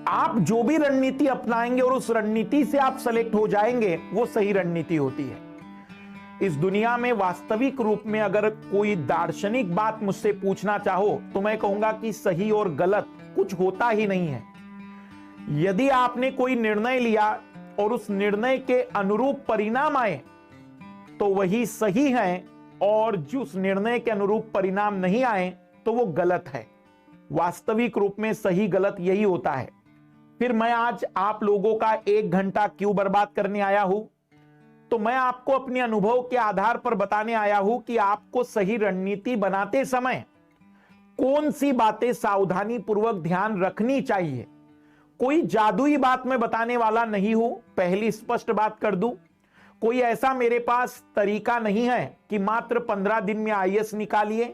आप जो भी रणनीति अपनाएंगे और उस रणनीति से आप सेलेक्ट हो जाएंगे, वो सही रणनीति होती है। इस दुनिया में वास्तविक रूप में अगर कोई दार्शनिक बात मुझसे पूछना चाहो तो मैं कहूंगा कि सही और गलत कुछ होता ही नहीं है। यदि आपने कोई निर्णय लिया और उस निर्णय के अनुरूप परिणाम आए तो वही सही है, और जो उस निर्णय के अनुरूप परिणाम नहीं आए तो वो गलत है। वास्तविक रूप में सही गलत यही होता है। फिर मैं आज आप लोगों का 1 घंटा क्यों बर्बाद करने आया हूं? तो मैं आपको अपने अनुभव के आधार पर बताने आया हूं कि आपको सही रणनीति बनाते समय कौन सी बातें सावधानी पूर्वक ध्यान रखनी चाहिए। कोई जादुई बात मैं बताने वाला नहीं हूं, पहली स्पष्ट बात कर दूं। कोई ऐसा मेरे पास तरीका नहीं है कि मात्र 15 दिन में आईएएस निकालिए।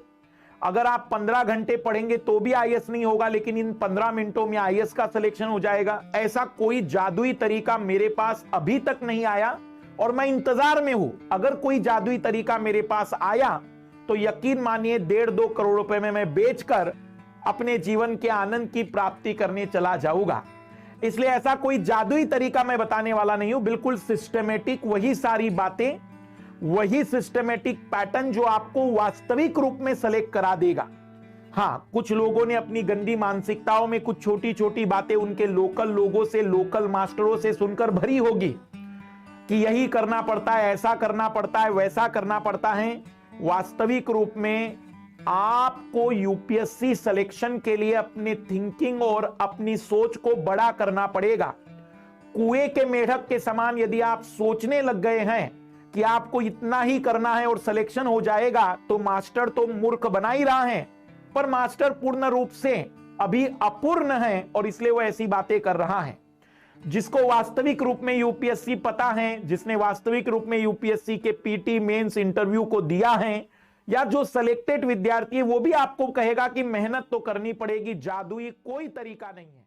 अगर आप 15 घंटे पढ़ेंगे तो भी आईएएस नहीं होगा, लेकिन इन 15 मिनटों में आईएएस का सिलेक्शन हो जाएगा। ऐसा कोई जादुई तरीका मेरे पास अभी तक नहीं आया और मैं इंतजार में हूं। अगर कोई जादुई तरीका मेरे पास आया तो यकीन मानिए 1.5-2 करोड़ रुपए में मैं बेचकर अपने जीवन के आनंद की प्राप्ति करने चला जाऊंगा। इसलिए ऐसा कोई जादुई तरीका मैं बताने वाला नहीं हूं, बिल्कुल सिस्टमेटिक वही सारी बातें, वही सिस्टमेटिक पैटर्न जो आपको वास्तविक रूप में सेलेक्ट करा देगा। हां, कुछ लोगों ने अपनी गंदी मानसिकताओं में कुछ छोटी छोटी बातें उनके लोकल लोगों से, लोकल मास्टरों से सुनकर भरी होगी कि यही करना पड़ता है, ऐसा करना पड़ता है, वैसा करना पड़ता है। वास्तविक रूप में आपको यूपीएससी सिलेक्शन के लिए अपनी थिंकिंग और अपनी सोच को बड़ा करना पड़ेगा। कुएं के मेढक के समान यदि आप सोचने लग गए हैं कि आपको इतना ही करना है और सिलेक्शन हो जाएगा, तो मास्टर तो मूर्ख बना ही रहा है, पर मास्टर पूर्ण रूप से अभी अपूर्ण है और इसलिए वो ऐसी बातें कर रहा है। जिसको वास्तविक रूप में यूपीएससी पता है, जिसने वास्तविक रूप में यूपीएससी के पीटी मेंस इंटरव्यू को दिया है, या जो सिलेक्टेड विद्यार्थी है, वो भी आपको कहेगा कि मेहनत तो करनी पड़ेगी, जादुई कोई तरीका नहीं है।